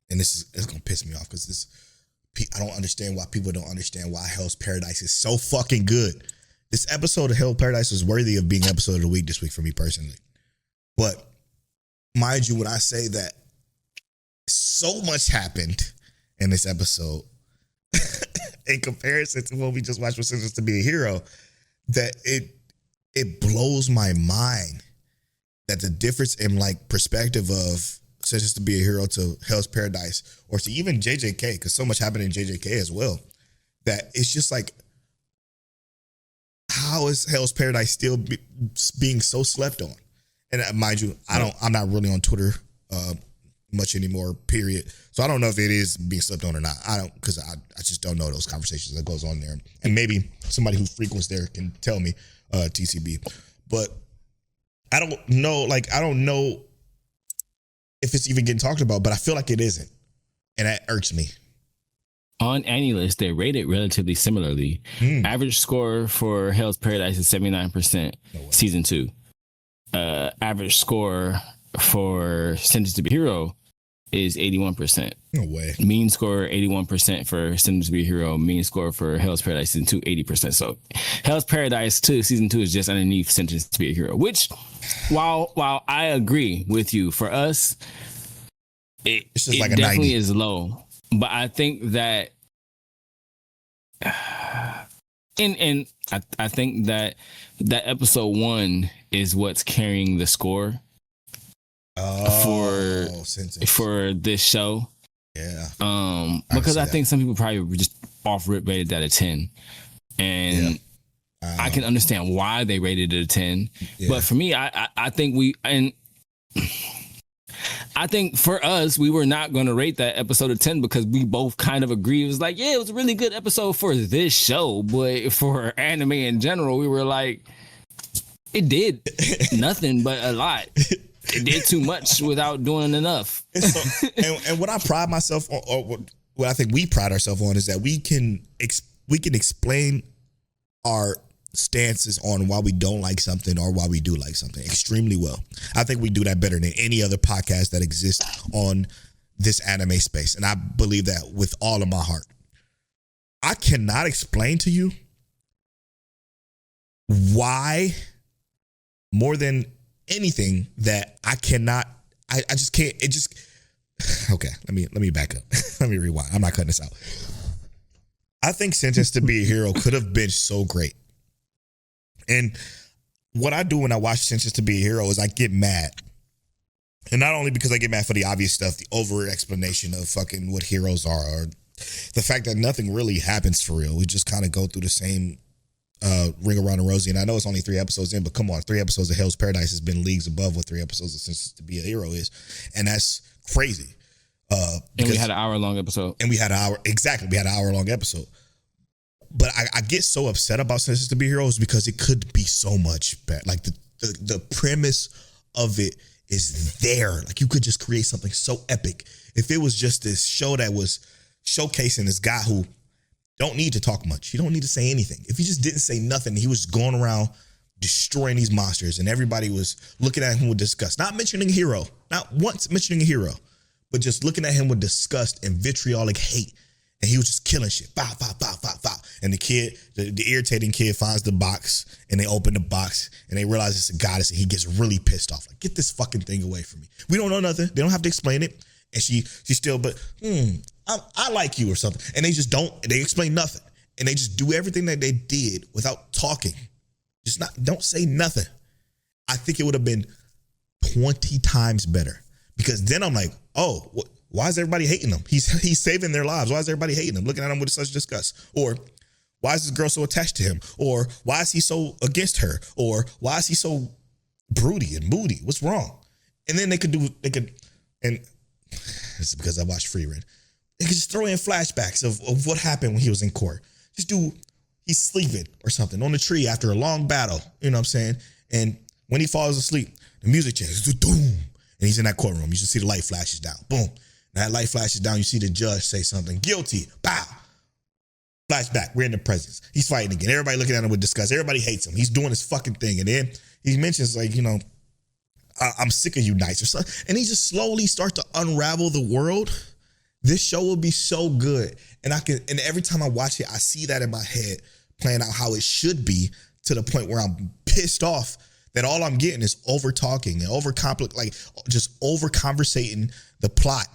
and it's gonna piss me off because I don't understand why people don't understand why Hell's Paradise is so fucking good. This episode of Hell's Paradise was worthy of being episode of the week this week for me personally. But mind you, when I say that so much happened in this episode in comparison to what we just watched with Sentenced to Be a Hero, that it blows my mind that the difference in like perspective of Sentenced to Be a Hero to Hell's Paradise or to even JJK, because so much happened in JJK as well, that it's just like, how is Hell's Paradise still being so slept on? And mind you, I'm not really on Twitter much anymore, period. So I don't know if it is being slept on or not. Because I just don't know those conversations that goes on there. And maybe somebody who frequents there can tell me, TCB. But I don't know if it's even getting talked about, but I feel like it isn't. And that irks me. On AnyList, they rate it relatively similarly. Average score for Hell's Paradise is 79%, season 2. Average score for Sentenced to Be a Hero is 81%. No way. Mean score 81% for Sentenced to Be a Hero. Mean score for Hell's Paradise season 2 80%. So Hell's Paradise 2 season 2 is just underneath Sentenced to Be a Hero. Which, while I agree with you, for us, it's just like a definitely 90. Is low. But I think that, and I think that episode 1 is what's carrying the score for this show. Yeah. Because I think some people probably just off rip rated that a 10, and I can understand why they rated it a 10. Yeah. But for me, I think for us, we were not going to rate that episode a 10 because we both kind of agreed. It was like, yeah, it was a really good episode for this show. But for anime in general, we were like, it did nothing but a lot. It did too much without doing enough. And what I pride myself on, or what I think we pride ourselves on, is that we can explain our stances on why we don't like something or why we do like something extremely well. I think we do that better than any other podcast that exists on this anime space. And I believe that with all of my heart. I cannot explain to you why, more than anything, that I just can't, okay, let me back up. Let me rewind. I'm not cutting this out. I think Sentenced to Be a Hero could have been so great. And what I do when I watch Sentenced to Be a Hero is I get mad. And not only because I get mad for the obvious stuff, the over explanation of fucking what heroes are, or the fact that nothing really happens for real. We just kind of go through the same ring around the rosy. And I know it's only 3 episodes in, but come on, 3 episodes of Hell's Paradise has been leagues above what 3 episodes of Sentenced to Be a Hero is. And that's crazy. And we had an hour-long episode. We had an hour-long episode. But I get so upset about Sentenced to Be Heroes because it could be so much better. Like the premise of it is there. Like you could just create something so epic. If it was just this show that was showcasing this guy who don't need to talk much. He don't need to say anything. If he just didn't say nothing, he was going around destroying these monsters and everybody was looking at him with disgust. Not mentioning a hero. Not once mentioning a hero. But just looking at him with disgust and vitriolic hate. And he was just killing shit. Bow, bow, bow, bow, bow. And the kid, the irritating kid, finds the box and they open the box and they realize it's a goddess and he gets really pissed off. Like, get this fucking thing away from me. We don't know nothing. They don't have to explain it. And she still, but I like you or something. And they just they explain nothing. And they just do everything that they did without talking. Don't say nothing. I think it would have been 20 times better. Because then I'm like, oh, why is everybody hating him? He's saving their lives. Why is everybody hating him? Looking at him with such disgust. Or why is this girl so attached to him? Or why is he so against her? Or why is he so broody and moody? What's wrong? And then they could, and it's because I watched Free Reign. They could just throw in flashbacks of what happened when he was in court. He's sleeping or something on the tree after a long battle. You know what I'm saying? And when he falls asleep, the music changes. Doom. And he's in that courtroom. You should see the light flashes down. Boom. That light flashes down. You see the judge say something. Guilty. Bow. Flashback. We're in the presence. He's fighting again. Everybody looking at him with disgust. Everybody hates him. He's doing his fucking thing. And then he mentions like, I'm sick of you nights or something. And he just slowly starts to unravel the world. This show will be so good. And every time I watch it, I see that in my head playing out how it should be, to the point where I'm pissed off that all I'm getting is over talking and just over conversating the plot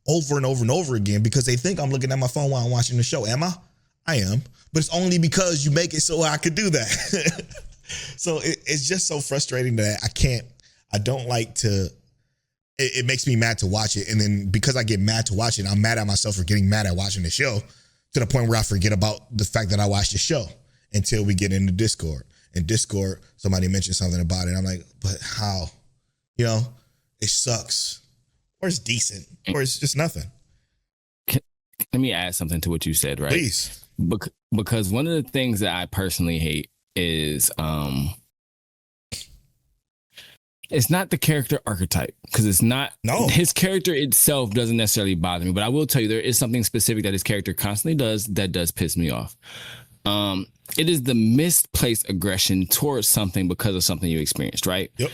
over and over and over again, because they think I'm looking at my phone while I'm watching the show. Am I? I am. But it's only because you make it so I could do that. So it's just so frustrating that I don't like to, it makes me mad to watch it. And then because I get mad to watch it, I'm mad at myself for getting mad at watching the show, to the point where I forget about the fact that I watched the show until we get into Discord. In Discord, somebody mentioned something about it. I'm like, but how? You know, it sucks. Or it's decent. Or it's just nothing. Let me add something to what you said, right? Please. Because one of the things that I personally hate is it's not the character archetype, because it's not. No. His character itself doesn't necessarily bother me, but I will tell you there is something specific that his character constantly does that does piss me off. It is the misplaced aggression towards something because of something you experienced, right? Yep.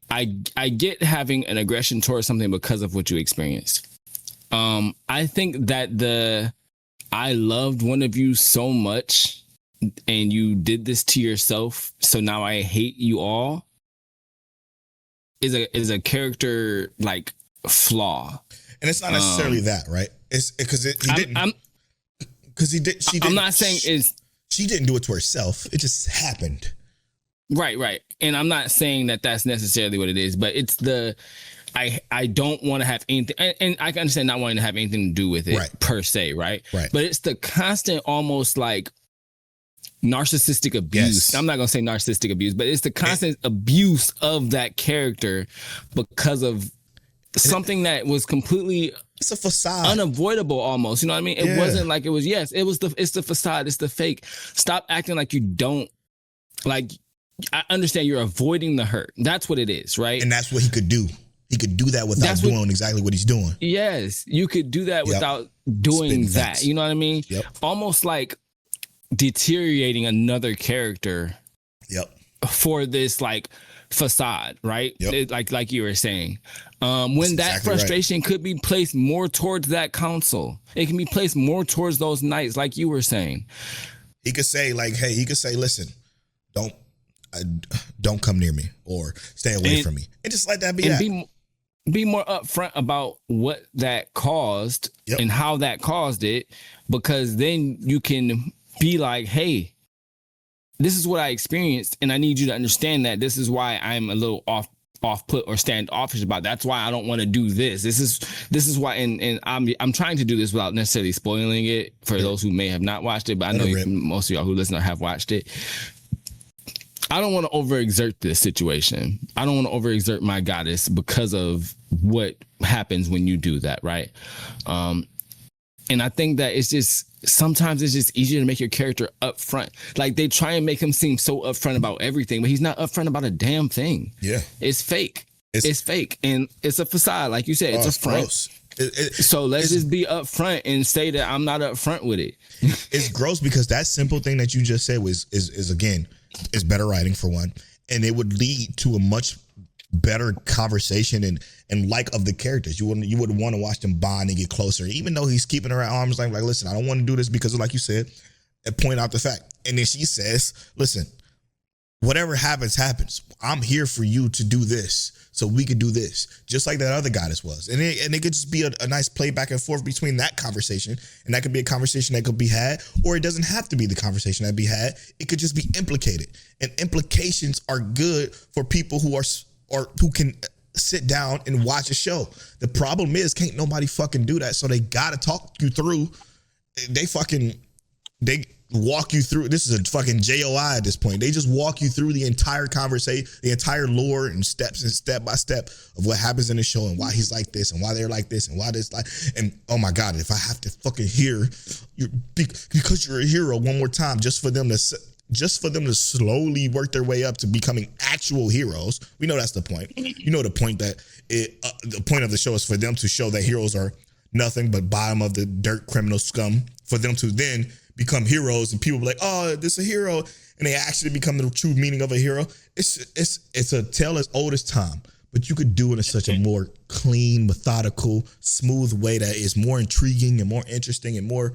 I get having an aggression towards something because of what you experienced. I think that I loved one of you so much and you did this to yourself, so now I hate you all, is a character like flaw. And it's not necessarily that, right? It's because he didn't. Because she didn't. I'm not saying it's. She didn't do it to herself. It just happened. Right. And I'm not saying that that's necessarily what it is, but it's I don't want to have anything, and I can understand not wanting to have anything to do with it, right, per se, right? But it's the constant, almost like narcissistic abuse. Yes. I'm not going to say narcissistic abuse, but it's the constant abuse of that character because of something that was completely, it's a facade, unavoidable almost. You know what I mean? It wasn't like it was. Yes, it's the facade. It's the fake. Stop acting like you don't like. I understand you're avoiding the hurt. That's what it is, right? And that's what he could do. He could do that without doing exactly what he's doing. Yes, you could do that without doing that. You know what I mean? Yep. Almost like deteriorating another character. Yep. For this like facade, right? Yep. Like you were saying, when that exactly frustration could be placed more towards that council, it can be placed more towards those knights, like you were saying. He could say, like, hey, listen, don't come near me, or stay away from me, and just let that be. And be more upfront about what that caused and how that caused it, because then you can be like, hey, this is what I experienced, and I need you to understand that this is why I'm a little off put or standoffish about it. That's why I don't want to do this. This is why, and I'm trying to do this without necessarily spoiling it for those who may have not watched it, but I know most of y'all who listen have watched it. I don't want to overexert this situation. I don't want to overexert my goddess because of what happens when you do that, right? And I think that sometimes it's just easier to make your character upfront. Like, they try and make him seem so upfront about everything, but he's not upfront about a damn thing. Yeah. It's fake. It's fake. And it's a facade. Like you said, it's a front. Gross. So let's just be upfront and say that I'm not upfront with it. It's gross because that simple thing that you just said is again, is better writing, for one. And it would lead to a much better conversation and like of the characters. You would want to watch them bond and get closer, even though he's keeping her at arm's length. Like, listen, I don't want to do this because, like you said, and point out the fact. And then she says, listen, whatever happens, I'm here for you to do this, so we could do this, just like that other goddess was. And it could just be a nice play back and forth between that conversation, and that could be a conversation that could be had, or it doesn't have to be the conversation that be had. It could just be implicated, and implications are good for people who can sit down and watch a show. The problem is, can't nobody fucking do that, so they gotta talk you through. They walk you through. This is a fucking JOI at this point. They just walk you through the entire conversation, the entire lore and steps and step by step of what happens in the show and why he's like this and why they're like this and why this like. And oh my God, if I have to fucking hear because you're a hero one more time just for them to slowly work their way up to becoming actual heroes. We know that's the point. You know the point that the point of the show is for them to show that heroes are nothing but bottom of the dirt criminal scum, for them to then become heroes, and people be like, oh, this is a hero, and they actually become the true meaning of a hero. It's a tale as old as time. but you could do it in such a more clean, methodical, smooth way that is more intriguing and more interesting and more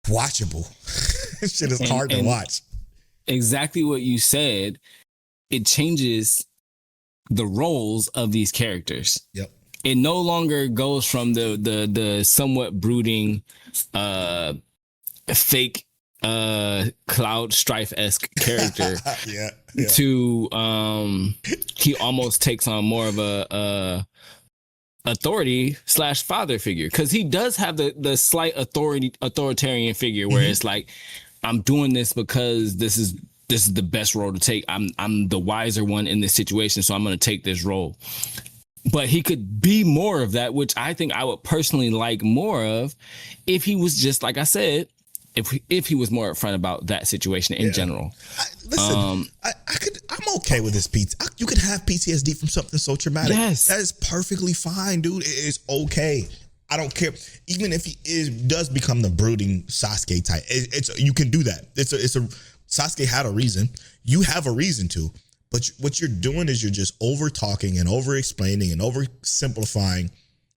watchable. This shit is hard to watch. Exactly what you said. It changes the roles of these characters. Yep. It no longer goes from the somewhat brooding, fake, Cloud Strife-esque character yeah. to he almost takes on more of a authority / father figure, because he does have the slight authoritarian figure where it's like, I'm doing this because this is the best role to take. I'm the wiser one in this situation, so I'm going to take this role. But he could be more of that, which I think I would personally like more of if he was just, like I said, if he was more upfront about that situation in general. I'm okay with this. You could have PTSD from something so traumatic. Yes. That is perfectly fine, dude. It is okay. I don't care. Even if he does become the brooding Sasuke type, you can do that. Sasuke had a reason. You have a reason to. But what you're doing is you're just over talking and over explaining and over simplifying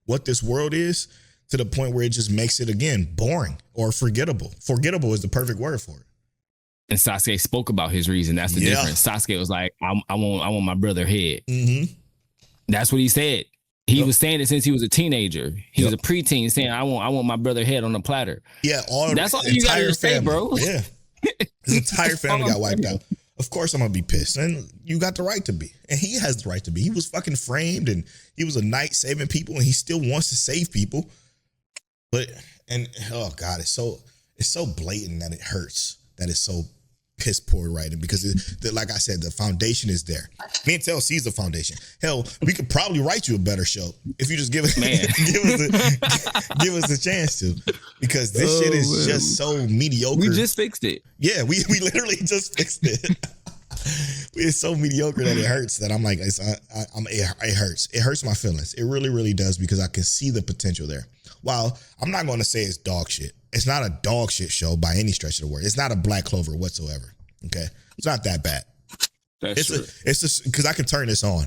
what this world is to the point where it just makes it, again, boring or forgettable. Forgettable is the perfect word for it. And Sasuke spoke about his reason. That's the difference. Sasuke was like, I want my brother head. Mm-hmm. That's what he said. He was saying it since he was a teenager. He was a preteen saying, I want my brother head on a platter. Yeah. That's all you got to say, bro. Yeah. His entire family got wiped out. Of course I'm going to be pissed. And you got the right to be. And he has the right to be. He was fucking framed and he was a knight saving people and he still wants to save people. Oh God, it's so blatant that it hurts. That it's so piss poor writing because like I said, the foundation is there. Me and Tell sees the foundation. Hell, we could probably write you a better show if you just give us give us a chance to, because this shit is just so mediocre. We just fixed it. Yeah, we literally just fixed it. It's so mediocre that it hurts. That I'm like, it hurts. It hurts my feelings. It really, really does, because I can see the potential there. While I'm not going to say it's dog shit. It's not a dog shit show by any stretch of the word. It's not a Black Clover whatsoever. Okay, it's not that bad. That's true. It's just because I can turn this on.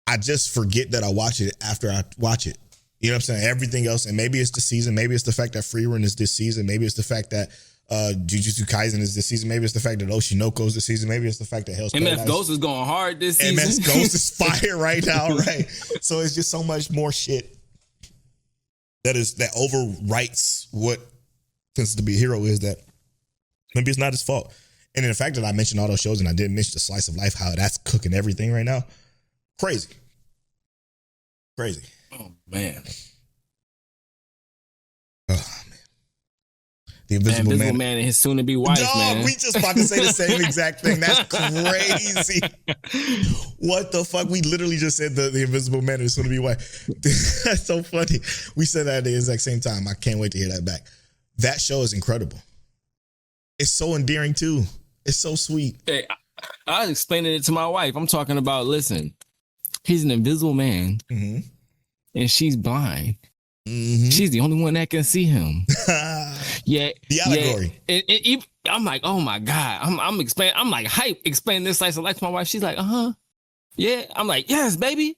I just forget that I watch it after I watch it. You know what I'm saying? Everything else, and maybe it's the season. Maybe it's the fact that Free Run is this season. Maybe it's the fact that Jujutsu Kaisen is this season. Maybe it's the fact that Oshinoko is this season. Maybe it's the fact that Hell's MF Ghost is going hard this season. MF Ghost is fire right now, right? So it's just so much more shit that overwrites what Sense to Be a Hero is, that maybe it's not his fault. And then the fact that I mentioned all those shows and I didn't mention the Slice of Life, how that's cooking everything right now. Crazy. Oh, man. Oh, man. The Invisible Man and his soon-to-be wife, man. We just about to say the same exact thing. That's crazy. What the fuck? We literally just said the Invisible Man and his soon-to-be wife. That's so funny. We said that at the exact same time. I can't wait to hear that back. That show is incredible. It's so endearing, too. It's so sweet. Hey, I was explaining it to my wife. I'm talking about, listen, he's an invisible man, and she's blind. Mm-hmm. She's the only one that can see him. Yeah, the allegory. Yeah. I'm like, oh my God. I'm explaining. I'm like hype explaining this slice of life to my wife. She's like, yeah. I'm like, yes, baby.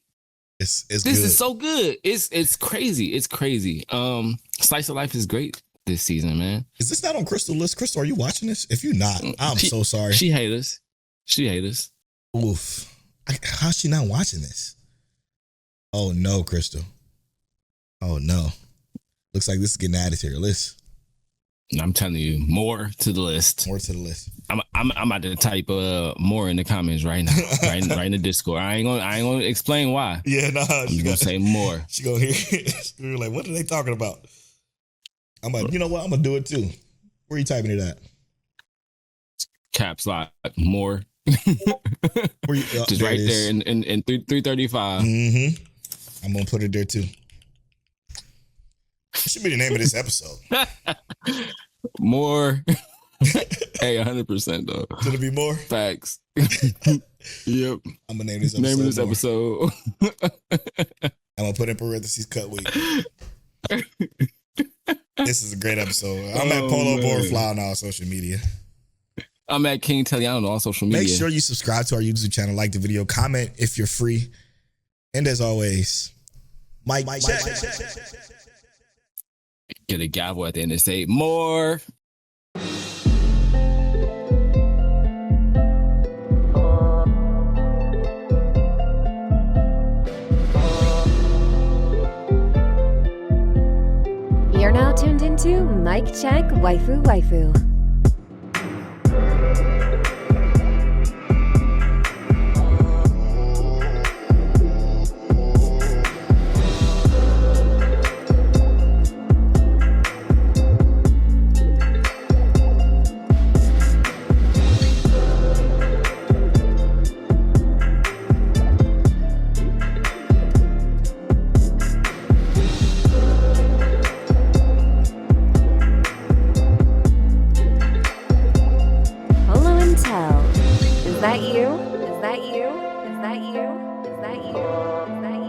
This good. Is so good. It's crazy. It's crazy. Slice of Life is great this season, man. Is this not on Crystal list? Crystal, are you watching this? If you're not, I'm so sorry. She hate us. Oof. How's she not watching this? Oh no, Crystal. Oh no. Looks like this is getting added to your list. I'm telling you, more to the list. More to the list. I'm about to type more in the comments right now, right in the Discord. I ain't gonna explain why. Yeah, nah. I'm just gonna say more. She gonna hear it. She's like, what are they talking about? I'm like, you know what? I'm gonna do it too. Where are you typing it at? Caps lock more. Just right there in 335. Mm-hmm. I'm gonna put it there too. It should be the name of this episode. More. Hey, 100% though. Should it be more? Facts. Yep. I'm gonna name this episode. I'm gonna put in parentheses cut week. This is a great episode. I'm at Polo Board Fly on all social media. I'm at King Telly on all social media. Make sure you subscribe to our YouTube channel, like the video, comment if you're free. And as always, Mike check. Get a gavel at the end and say more. You're now tuned into Mic Check Waifu Waifu. Is that you? Is that you? Is that you? Is that you? Is that you?